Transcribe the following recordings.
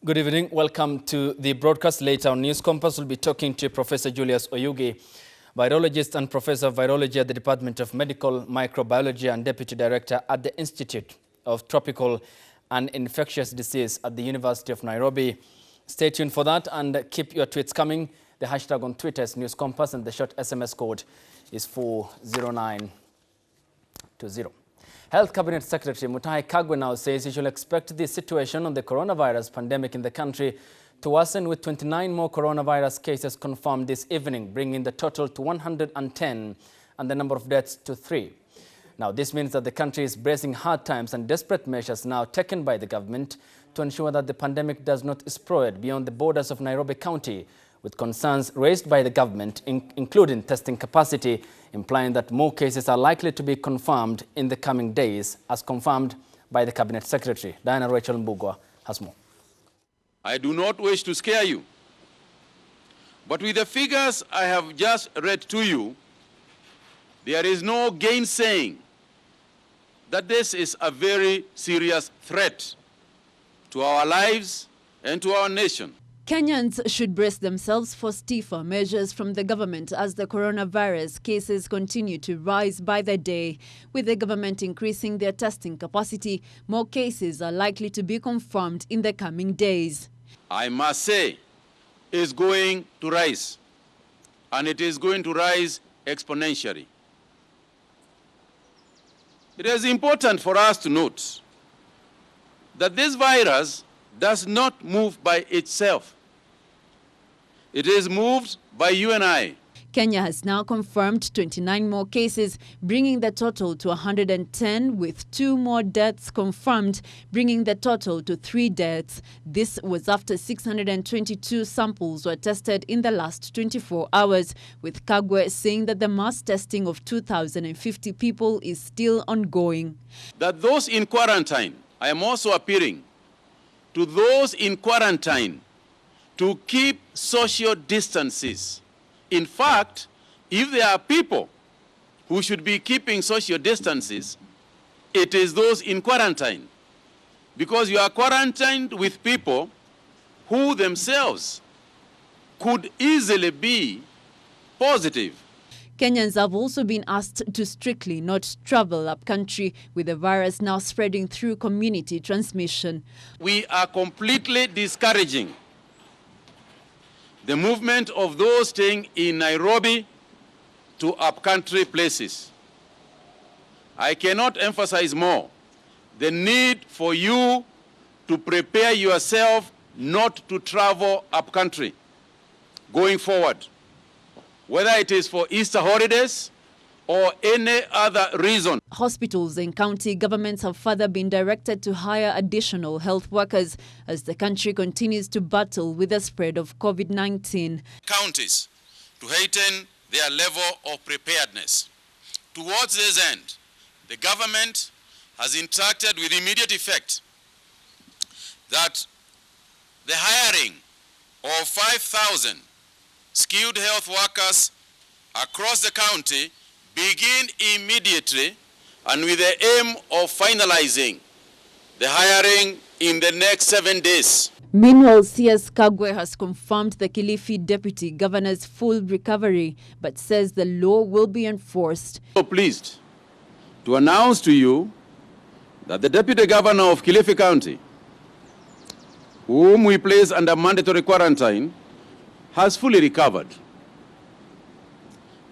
Good evening. Welcome to the broadcast. Later on News Compass, we'll be talking to Professor Julius Oyugi, virologist and professor of virology at the Department of Medical Microbiology and deputy director at the Institute of Tropical and Infectious Disease at the University of Nairobi. Stay tuned for that and keep your tweets coming. The hashtag on Twitter is News Compass and the short SMS code is 40920. Health Cabinet Secretary Mutahi Kagwe now says he should expect the situation on the coronavirus pandemic in the country to worsen, with 29 more coronavirus cases confirmed this evening, bringing the total to 110 and the number of deaths to 3. Now, this means that the country is bracing hard times and desperate measures now taken by the government to ensure that the pandemic does not spread beyond the borders of Nairobi County, with concerns raised by the government, including testing capacity, implying that more cases are likely to be confirmed in the coming days, as confirmed by the Cabinet Secretary. Diana Rachel Mbugwa has more. I do not wish to scare you, but with the figures I have just read to you, there is no gainsaying that this is a very serious threat to our lives and to our nation. Kenyans should brace themselves for stiffer measures from the government as the coronavirus cases continue to rise by the day. With the government increasing their testing capacity, more cases are likely to be confirmed in the coming days. I must say, it's going to rise, and it is going to rise exponentially. It is important for us to note that this virus does not move by itself. It is moved by you and I. Kenya has now confirmed 29 more cases, bringing the total to 110, with 2 more deaths confirmed, bringing the total to 3 deaths. This was after 622 samples were tested in the last 24 hours, with Kagwe saying that the mass testing of 2,050 people is still ongoing. That those in quarantine, I am also appealing to those in quarantine to keep social distances. In fact, if there are people who should be keeping social distances, it is those in quarantine. Because you are quarantined with people who themselves could easily be positive. Kenyans have also been asked to strictly not travel up country, with the virus now spreading through community transmission. We are completely discouraging the movement of those staying in Nairobi to up-country places. I cannot emphasize more the need for you to prepare yourself not to travel up-country going forward, whether it is for Easter holidays or any other reason. Hospitals and county governments have further been directed to hire additional health workers as the country continues to battle with the spread of COVID-19. Counties to heighten their level of preparedness. Towards this end, the government has instructed with immediate effect that the hiring of 5,000 skilled health workers across the county begin immediately, and with the aim of finalizing the hiring in the next 7 days. Meanwhile, CS Kagwe has confirmed the Kilifi Deputy Governor's full recovery, but says the law will be enforced. So pleased to announce to you that the Deputy Governor of Kilifi County, whom we place under mandatory quarantine, has fully recovered.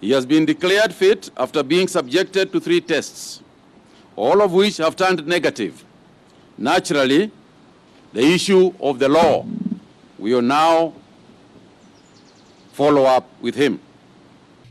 He has been declared fit after being subjected to 3 tests, all of which have turned negative. Naturally, the issue of the law, we will now follow up with him.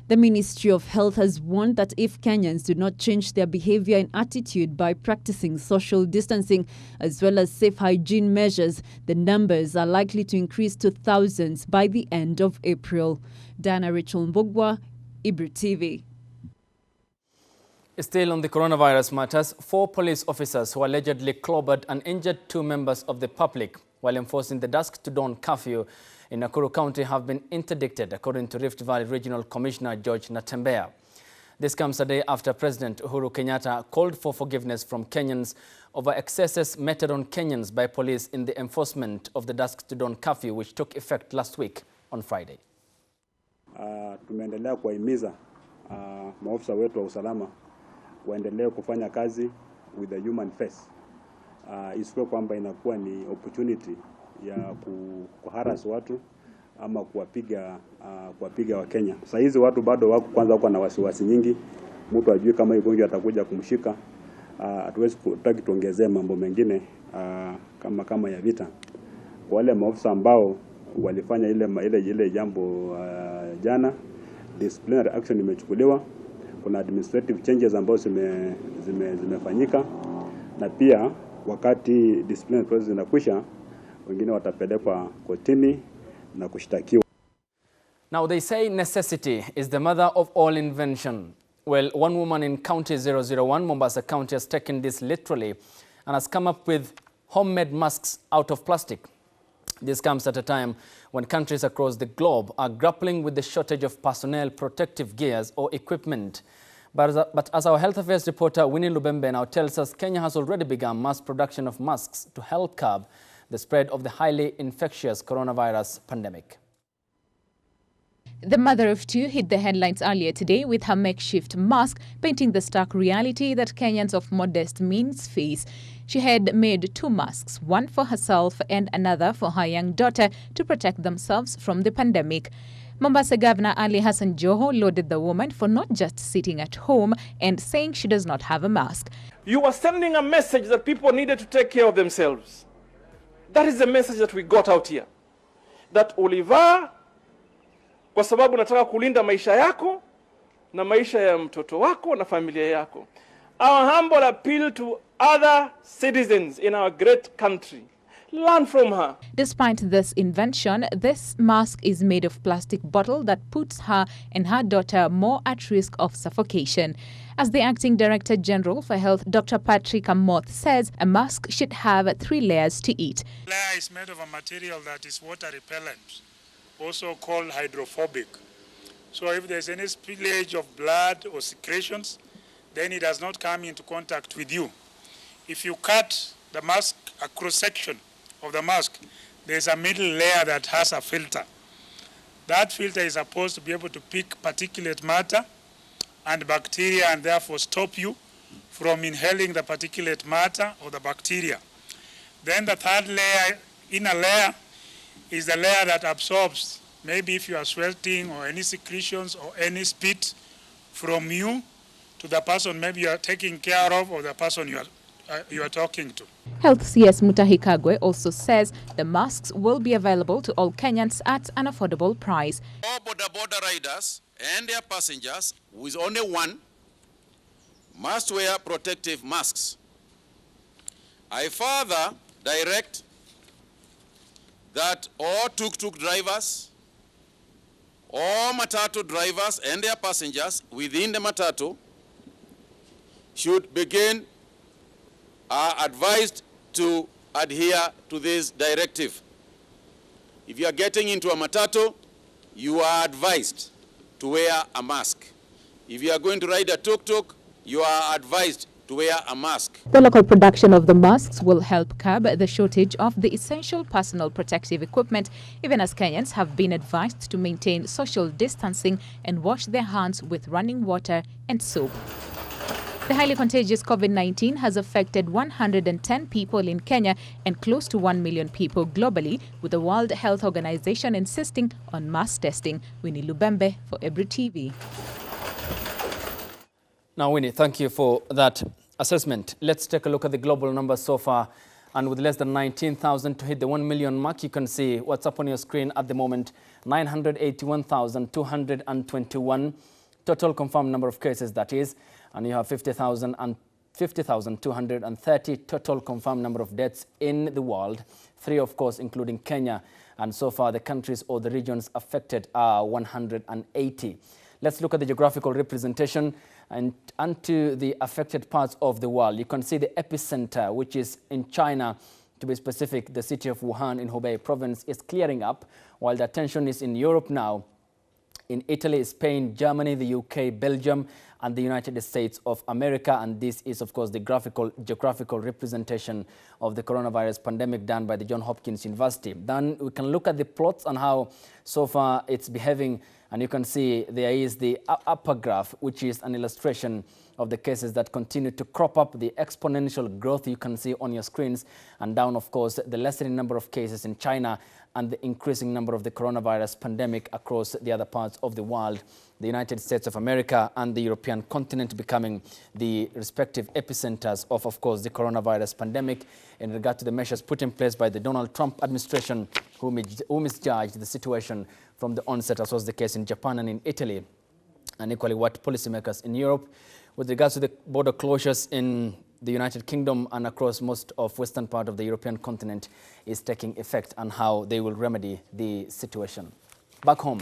The Ministry of Health has warned that if Kenyans do not change their behavior and attitude by practicing social distancing as well as safe hygiene measures, the numbers are likely to increase to thousands by the end of April. Diana Rachel Mbugwa, Ibru TV. Still on the coronavirus matters, 4 police officers who allegedly clobbered and injured 2 members of the public while enforcing the dusk to dawn curfew in Nakuru County have been interdicted, according to Rift Valley Regional Commissioner George Natembea. This comes a day after President Uhuru Kenyatta called for forgiveness from Kenyans over excesses meted on Kenyans by police in the enforcement of the dusk to dawn curfew, which took effect last week on Friday. Tumeendelea kuwahimiza maofisa wetu wa usalama waendelee kufanya kazi with the human face. Isiwe kwamba inakuwa ni opportunity ya kuharass watu ama kuwapiga wa Kenya. Sasa hizi watu bado wako na wasiwasi nyingi. Mtu ajui kama ugonjwa atakuja kumshika. Hatuwezi kutaki tuongezee mambo mengine kama ya vita. Kwa wale maofisa ambao walifanya ile jambo jana, disciplinary action imechukuliwa. Kuna administrative changes ambazo zimefanyika, na pia wakati disciplinary process inakwisha, wengine watapelekwa kotini na kushtakiwa. Now they say necessity is the mother of all invention. Well, one woman in County 001, Mombasa County, has taken this literally and has come up with homemade masks out of plastic. This comes at a time when countries across the globe are grappling with the shortage of personnel, protective gears or equipment. But as our health affairs reporter Winnie Lubembe now tells us, Kenya has already begun mass production of masks to help curb the spread of the highly infectious coronavirus pandemic. The mother of two hit the headlines earlier today with her makeshift mask, painting the stark reality that Kenyans of modest means face. She had made two masks, one for herself and another for her young daughter, to protect themselves from the pandemic. Mombasa Governor Ali Hassan Joho lauded the woman for not just sitting at home and saying she does not have a mask. You are sending a message that people needed to take care of themselves. That is the message that we got out here. That Oliver, kwa sababu nataka kulinda maisha yako na maisha ya mtoto wako na familia yako. Our humble appeal to other citizens in our great country. Learn from her. Despite this invention, this mask is made of plastic bottle that puts her and her daughter more at risk of suffocation. As the Acting Director General for Health, Dr. Patrick Amoth, says, a mask should have 3 layers to it. The layer is made of a material that is water repellent, also called hydrophobic. So if there's any spillage of blood or secretions, then it does not come into contact with you. If you cut the mask, a cross-section of the mask, there's a middle layer that has a filter. That filter is supposed to be able to pick particulate matter and bacteria and therefore stop you from inhaling the particulate matter or the bacteria. Then the third layer, inner layer, is the layer that absorbs, maybe if you are sweating or any secretions or any spit from you to the person maybe you are taking care of or the person you are talking to. Health CS Mutahi Kagwe also says the masks will be available to all Kenyans at an affordable price. All border riders and their passengers, with only one, must wear protective masks. I further direct that all tuk-tuk drivers, all matatu drivers and their passengers within the matatu should begin are advised to adhere to this directive. If you are getting into a matatu, you are advised to wear a mask. If you are going to ride a tuk-tuk, you are advised to wear a mask. The local production of the masks will help curb the shortage of the essential personal protective equipment, even as Kenyans have been advised to maintain social distancing and wash their hands with running water and soap. The highly contagious COVID-19 has affected 110 people in Kenya and close to 1 million people globally, with the World Health Organization insisting on mass testing. Winnie Lubembe for Ebru TV. Now, Winnie, thank you for that assessment. Let's take a look at the global numbers so far. And with less than 19,000 to hit the 1 million mark, you can see what's up on your screen at the moment. 981,221 total confirmed number of cases, that is. And you have 50,230 total confirmed number of deaths in the world. 3, of course, including Kenya. And so far, the countries or the regions affected are 180. Let's look at the geographical representation and to the affected parts of the world. You can see the epicenter, which is in China. To be specific, the city of Wuhan in Hubei province is clearing up, while the attention is in Europe now. In Italy, Spain, Germany, the UK, Belgium, and the United States of America. And this is, of course, the geographical representation of the coronavirus pandemic done by the Johns Hopkins University. Then we can look at the plots and how so far it's behaving. And you can see there is the upper graph, which is an illustration of the cases that continue to crop up, the exponential growth you can see on your screens, and down, of course, the lessening number of cases in China and the increasing number of the coronavirus pandemic across the other parts of the world, the United States of America and the European continent becoming the respective epicenters of course, the coronavirus pandemic in regard to the measures put in place by the Donald Trump administration, who misjudged the situation from the onset, as was the case in Japan and in Italy, and equally what policymakers in Europe, with regards to the border closures in the United Kingdom and across most of western part of the European continent, is taking effect and how they will remedy the situation. Back home,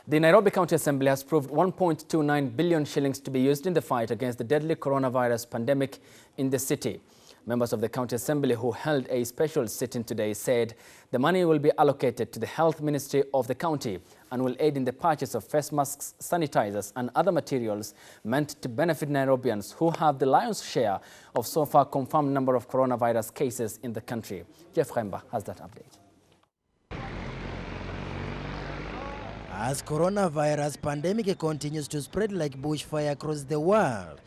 the Nairobi County Assembly has approved 1.29 billion shillings to be used in the fight against the deadly coronavirus pandemic in the city. Members of the County Assembly who held a special sit-in today said the money will be allocated to the Health Ministry of the county and will aid in the purchase of face masks, sanitizers and other materials meant to benefit Nairobians who have the lion's share of so far confirmed number of coronavirus cases in the country. Jeff Remba has that update. As coronavirus pandemic continues to spread like bushfire across the world,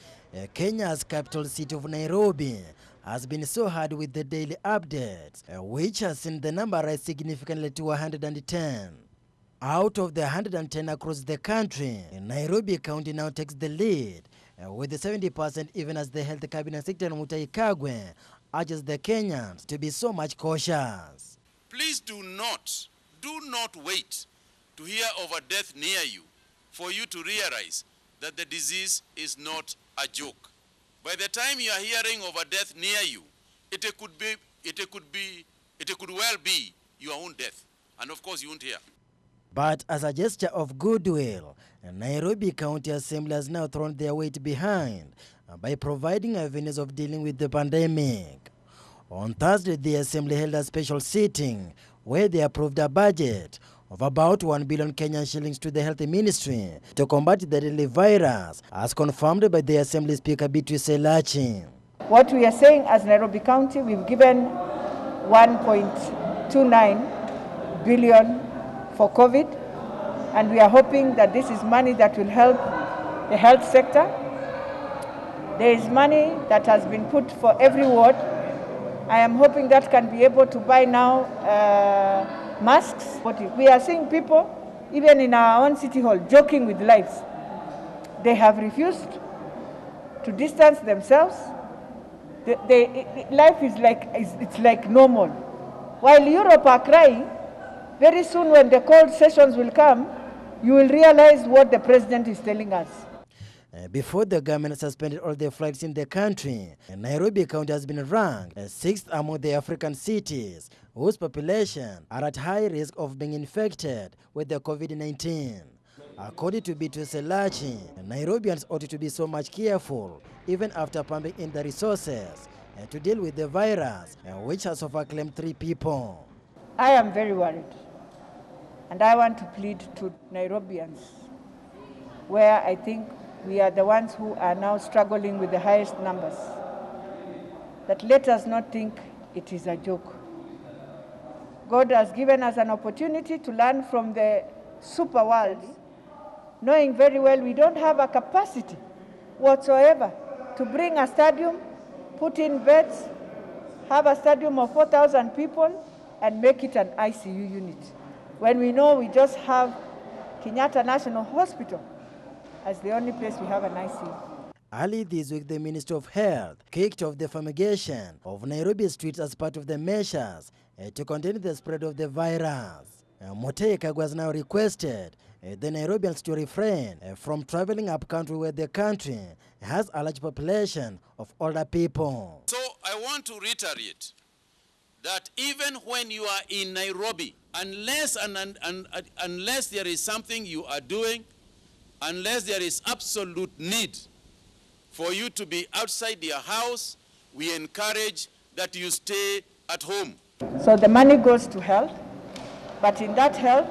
Kenya's capital city of Nairobi has been so hard with the daily updates, which has seen the number rise significantly to 110. Out of the 110 across the country, Nairobi County now takes the lead, with the 70%, even as the Health Cabinet Secretary Mutahi Kagwe urges the Kenyans to be so much cautious. Please do not wait to hear of a death near you for you to realize that the disease is not a joke. By the time you are hearing of a death near you, it could well be your own death. And of course you won't hear. But as a gesture of goodwill, Nairobi County Assembly has now thrown their weight behind by providing avenues of dealing with the pandemic. On Thursday, the Assembly held a special sitting where they approved a budget of about 1 billion Kenyan shillings to the Health Ministry to combat the deadly virus, as confirmed by the Assembly Speaker Beatrice Elachi. What we are saying as Nairobi County, we've given 1.29 billion for COVID, and we are hoping that this is money that will help the health sector. There is money that has been put for every ward. I am hoping that can be able to buy now masks. We are seeing people, even in our own city hall, joking with lives. They have refused to distance themselves. Life is like normal. While Europe are crying, very soon when the cold sessions will come, you will realize what the president is telling us. Before the government suspended all the flights in the country, Nairobi County has been ranked 6th among the African cities whose population are at high risk of being infected with the COVID-19. According to Beatrice Elachi, Nairobians ought to be so much careful, even after pumping in the resources to deal with the virus, which has so far claimed 3 people. I am very worried, and I want to plead to Nairobians, where I think we are the ones who are now struggling with the highest numbers, that let us not think it is a joke. God has given us an opportunity to learn from the super world, knowing very well we don't have a capacity whatsoever to bring a stadium, put in beds, have a stadium of 4,000 people, and make it an ICU unit, when we know we just have Kenyatta National Hospital as the only place we have an ICU. Early this week, the Minister of Health kicked off the fumigation of Nairobi streets as part of the measures to contain the spread of the virus. Mutahi Kagwe has now requested the Nairobians to refrain from traveling up country, where the country has a large population of older people. So I want to reiterate that even when you are in Nairobi, unless there is something you are doing, unless there is absolute need for you to be outside your house, we encourage that you stay at home. So the money goes to health, but in that health,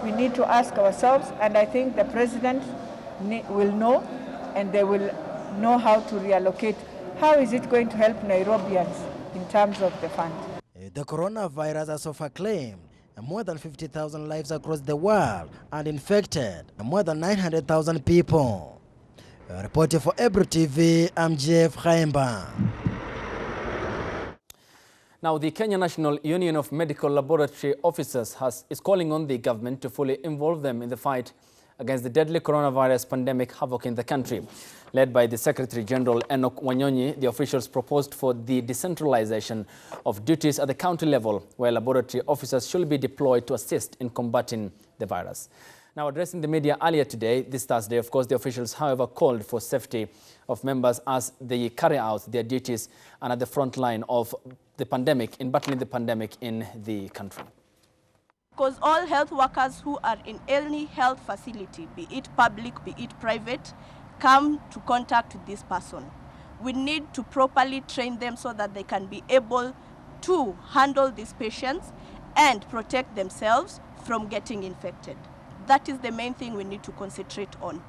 we need to ask ourselves, and I think the president will know, and they will know how to reallocate. How is it going to help Nairobians in terms of the fund? The coronavirus has so far claimed more than 50,000 lives across the world and infected more than 900,000 people. Reporting for Ebru TV, I'm Jeff Khaimba. Now, the Kenya National Union of Medical Laboratory Officers is calling on the government to fully involve them in the fight against the deadly coronavirus pandemic havoc in the country. Led by the Secretary General Enoch Wanyonyi, the officials proposed for the decentralization of duties at the county level, where laboratory officers should be deployed to assist in combating the virus. Now, addressing the media earlier today, this Thursday, of course, the officials, however, called for safety of members as they carry out their duties and at the front line of the pandemic, in battling the pandemic in the country. Because all health workers who are in any health facility, be it public, be it private, come to contact with this person. We need to properly train them so that they can be able to handle these patients and protect themselves from getting infected. That is the main thing we need to concentrate on.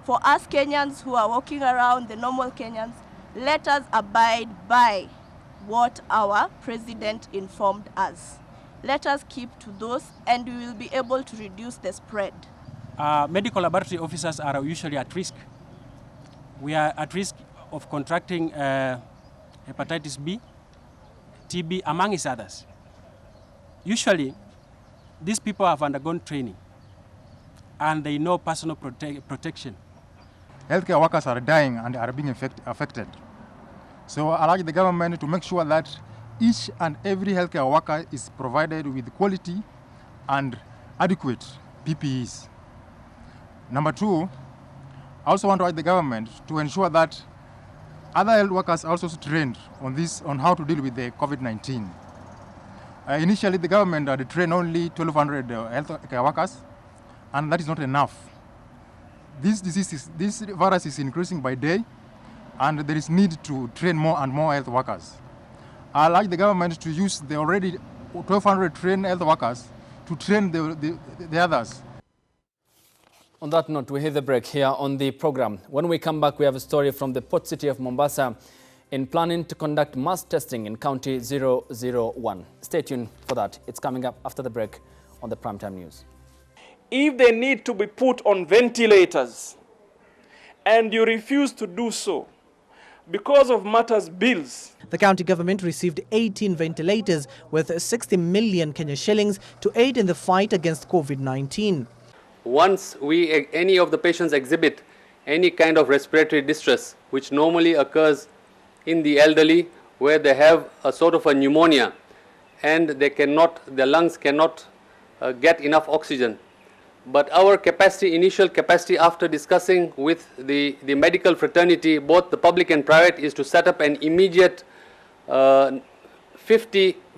For us Kenyans who are walking around, the normal Kenyans, let us abide by what our president informed us. Let us keep to those and we will be able to reduce the spread. Medical laboratory officers are usually at risk. We are at risk of contracting hepatitis B, TB, among others. Usually, these people have undergone training and they know personal protection. Healthcare workers are dying and are being affected. So I urge the government to make sure that each and every healthcare worker is provided with quality and adequate PPEs. Number two, I also want to urge the government to ensure that other health workers are also trained on how to deal with the COVID-19. Initially, the government had trained only 1,200 healthcare workers, and that is not enough. This virus is increasing by day, and there is need to train more and more health workers. I like the government to use the already 1,200 trained health workers to train the others. On that note, we hit the break here on the program. When we come back, we have a story from the port city of Mombasa in planning to conduct mass testing in County 001. Stay tuned for that. It's coming up after the break on the Primetime News. If they need to be put on ventilators and you refuse to do so because of matters bills. The county government received 18 ventilators worth 60 million Kenya shillings to aid in the fight against COVID-19. Once any of the patients exhibit any kind of respiratory distress, which normally occurs in the elderly, where they have a sort of a pneumonia and their lungs cannot get enough oxygen. But our initial capacity after discussing with the medical fraternity, both the public and private, is to set up an immediate 50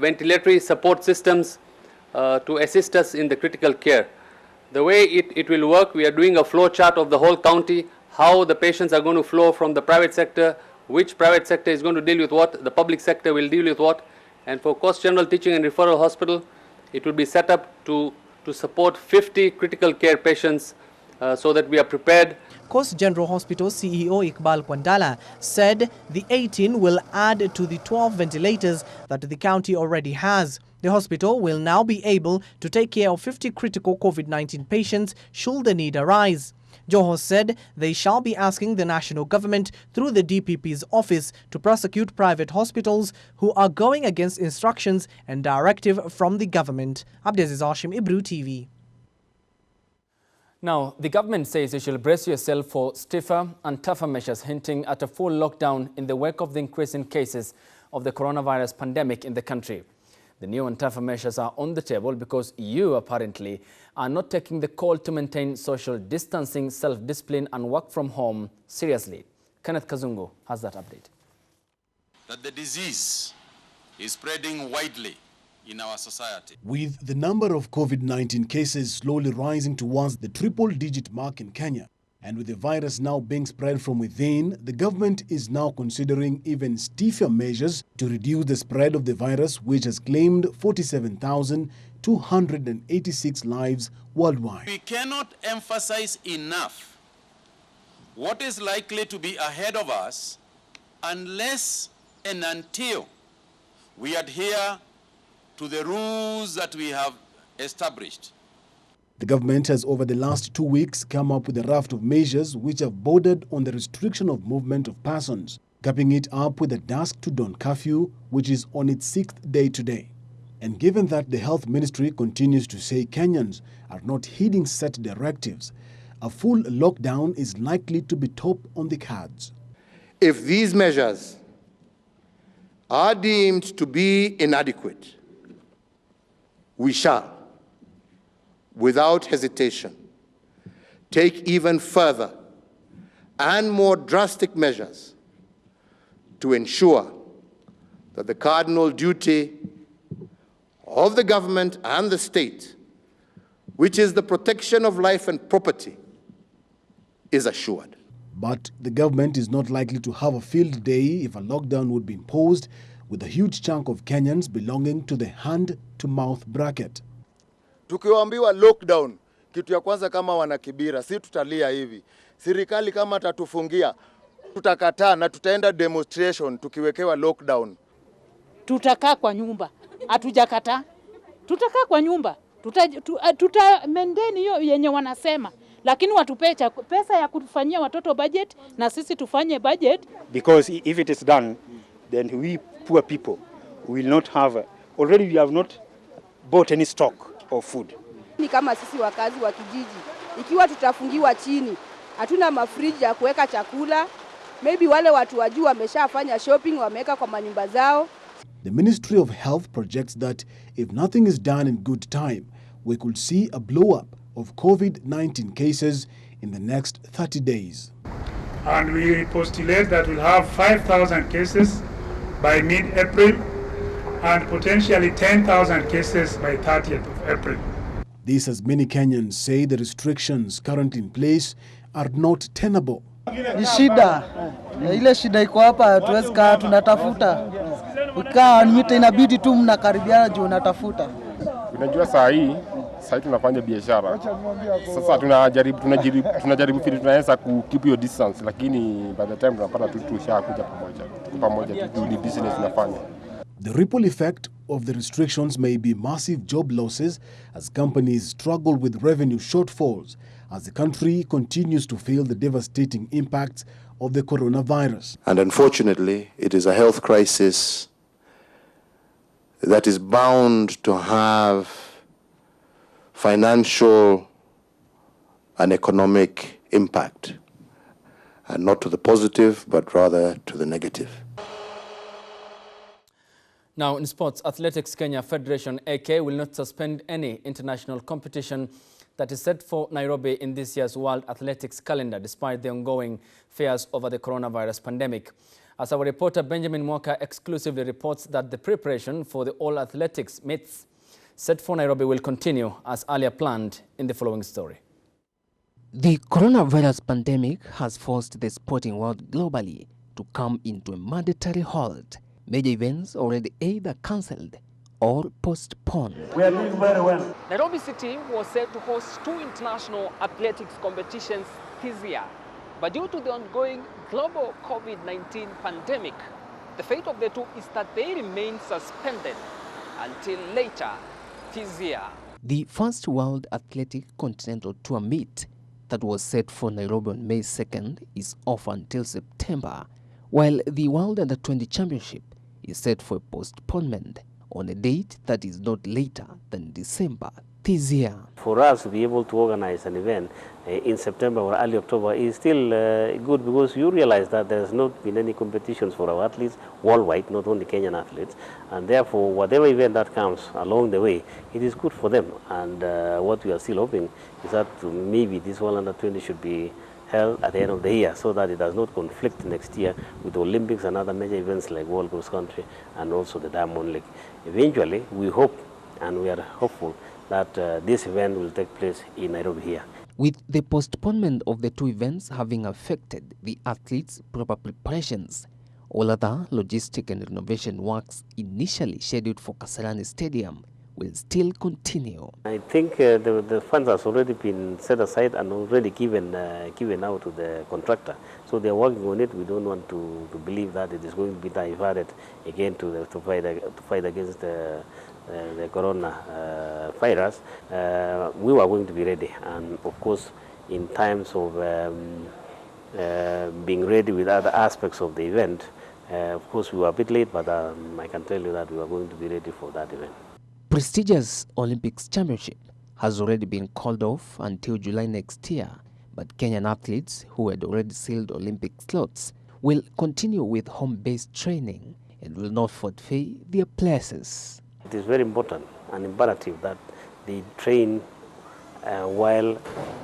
ventilatory support systems to assist us in the critical care. The way it will work, we are doing a flow chart of the whole county, how the patients are going to flow from the private sector, which private sector is going to deal with what, the public sector will deal with what. And for Coast General Teaching and Referral Hospital, it will be set up to support 50 critical care patients so that we are prepared. Coast General Hospital CEO Iqbal Kwandala said the 18 will add to the 12 ventilators that the county already has. The hospital will now be able to take care of 50 critical COVID-19 patients should the need arise. Joho said they shall be asking the national government through the DPP's office to prosecute private hospitals who are going against instructions and directive from the government. Abdikadir Hashim, Ebru TV. Now, the government says you should brace yourself for stiffer and tougher measures, hinting at a full lockdown in the wake of the increase in cases of the coronavirus pandemic in the country. The new and tougher measures are on the table because you apparently are not taking the call to maintain social distancing, self-discipline and work from home seriously. Kenneth Kazungu has that update. That the disease is spreading widely in our society. With the number of COVID-19 cases slowly rising towards the triple-digit mark in Kenya, and with the virus now being spread from within, the government is now considering even stiffer measures to reduce the spread of the virus, which has claimed 47,286 lives worldwide. We cannot emphasize enough what is likely to be ahead of us unless and until we adhere to the rules that we have established. The government has over the last 2 weeks come up with a raft of measures which have bordered on the restriction of movement of persons, capping it up with a dusk to dawn curfew, which is on its 6th day today. And given that the Health Ministry continues to say Kenyans are not heeding set directives, a full lockdown is likely to be top on the cards. If these measures are deemed to be inadequate, we shall, without hesitation, take even further and more drastic measures to ensure that the cardinal duty of the government and the state, which is the protection of life and property, is assured. But the government is not likely to have a field day if a lockdown would be imposed, with a huge chunk of Kenyans belonging to the hand-to-mouth bracket. Tukiwaambiwa lockdown, kitu ya kwanza kama wanakibira, si tutalia hivi. Serikali kama tatufungia, tutakataa na tutaenda demonstration tukiwekewa lockdown. Tutakaa kwa nyumba, hatujakataa. Tutakaa kwa nyumba, tutamendeni hiyo yenye wanasema. Lakini watupe pesa ya kufanyia watoto budget na sisi tufanye budget. Because if it is done, then we poor people will not have, already we have not bought any stock of food. Ni kama sisi wakazi wa kijiji, ikiwa tutafungiwa chini, hatuna mafriji ya kuweka chakula, maybe wale watu wa juu wameshafanya shopping, wameweka kwa manyumba zao. The Ministry of Health projects that if nothing is done in good time, we could see a blow-up of COVID-19 cases in the next 30 days. And we postulate that we'll have 5,000 cases by mid-April and potentially 10,000 cases by 30th of April. This, as many Kenyans say, the restrictions currently in place are not tenable. Ni shida. Ile shida iko hapa, tuwezi kaa tunatafuta. Ukaa nimite inabidi tu mnakaribiana juu unatafuta. Unajua saa hii tunafanya biashara. Sasa tunajaribu vile tunaweza ku keep your distance, lakini by the time tunapata tu tushakuja pamoja tu business tunafanya. The ripple effect of the restrictions may be massive job losses as companies struggle with revenue shortfalls as the country continues to feel the devastating impacts of the coronavirus. And unfortunately, it is a health crisis that is bound to have financial and economic impact, and not to the positive, but rather to the negative. Now, in sports, Athletics Kenya Federation AK will not suspend any international competition that is set for Nairobi in this year's World Athletics calendar, despite the ongoing fears over the coronavirus pandemic. As our reporter Benjamin Mwaka exclusively reports that the preparation for the All Athletics meets set for Nairobi will continue as earlier planned in the following story. The coronavirus pandemic has forced the sporting world globally to come into a mandatory halt. Major events already either cancelled or postponed. We are doing very well. Nairobi City was set to host 2 international athletics competitions this year. But due to the ongoing global COVID-19 pandemic, the fate of the 2 is that they remain suspended until later this year. The first World Athletic Continental Tour meet that was set for Nairobi on May 2nd is off until September, while the World Under-20 Championship is set for postponement on a date that is not later than December this year. For us to be able to organize an event in September or early October is still good, because you realize that there's not been any competitions for our athletes worldwide, not only Kenyan athletes, and therefore whatever event that comes along the way, it is good for them. And what we are still hoping is that maybe this World Under-20 should be held at the end of the year, so that it does not conflict next year with the Olympics and other major events like World Cross Country and also the Diamond League. Eventually, we hope and we are hopeful that this event will take place in Nairobi here. With the postponement of the 2 events having affected the athletes' proper preparations, all other logistic and renovation works initially scheduled for Kasarani Stadium will still continue. I think the funds has already been set aside and already given out to the contractor. So they are working on it. We don't want to believe that it is going to be diverted again to fight against the corona virus. We are going to be ready, and of course, in times of being ready with other aspects of the event. Of course, we were a bit late, but I can tell you that we are going to be ready for that event. Prestigious Olympics Championship has already been called off until July next year, but Kenyan athletes who had already sealed Olympic slots will continue with home-based training and will not forfeit their places. It is very important and imperative that they train while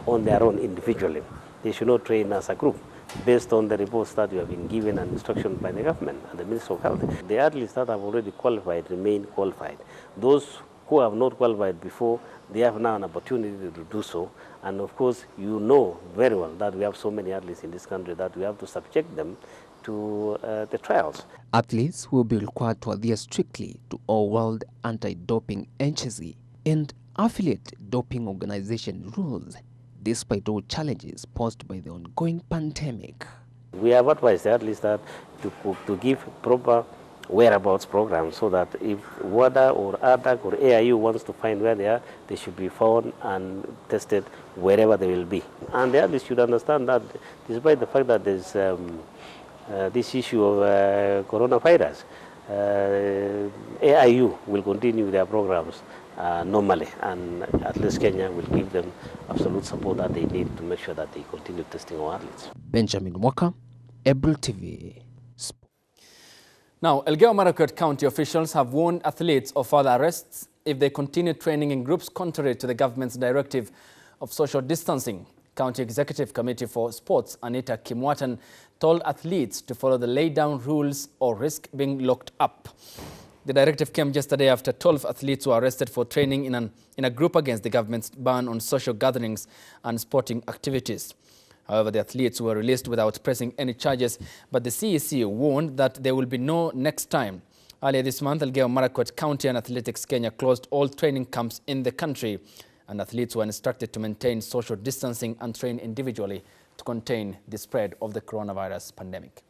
on their own individually. They should not train as a group based on the reports that we have been given and instructions by the government and the Ministry of Health. The athletes that have already qualified remain qualified. Those who have not qualified before, they have now an opportunity to do so. And of course, you know very well that we have so many athletes in this country that we have to subject them to the trials. Athletes will be required to adhere strictly to all World Anti-Doping Agency and affiliate doping organization rules, despite all challenges posed by the ongoing pandemic. We have advised the athletes that to give proper whereabouts programs so that if WADA or ADAC or AIU wants to find where they are, they should be found and tested wherever they will be. And the athletes should understand that despite the fact that there's this issue of coronavirus, AIU will continue their programs normally, and at least Kenya will give them absolute support that they need to make sure that they continue testing our athletes. Benjamin Waka, April TV. Now, Elgeyo-Marakwet County officials have warned athletes of further arrests if they continue training in groups contrary to the government's directive of social distancing. County Executive Committee for Sports, Anita Kimwatan, told athletes to follow the laid-down rules or risk being locked up. The directive came yesterday after 12 athletes were arrested for training in a group against the government's ban on social gatherings and sporting activities. However, the athletes were released without pressing any charges, but the CEC warned that there will be no next time. Earlier this month, Elgeyo-Marakwet County and Athletics Kenya closed all training camps in the country, and athletes were instructed to maintain social distancing and train individually to contain the spread of the coronavirus pandemic.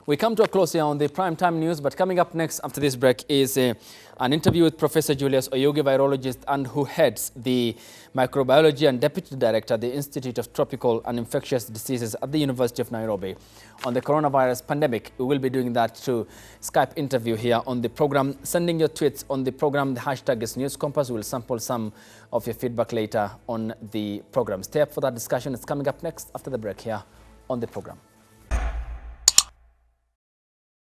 We come to a close here on the Primetime News, but coming up next after this break is an interview with Professor Julius Oyugi, virologist and who heads the microbiology and deputy director at the Institute of Tropical and Infectious Diseases at the University of Nairobi on the coronavirus pandemic. We will be doing that through Skype interview here on the program. Sending your tweets on the program. The hashtag is News Compass. We will sample some of your feedback later on the program. Stay up for that discussion. It's coming up next after the break here on the program.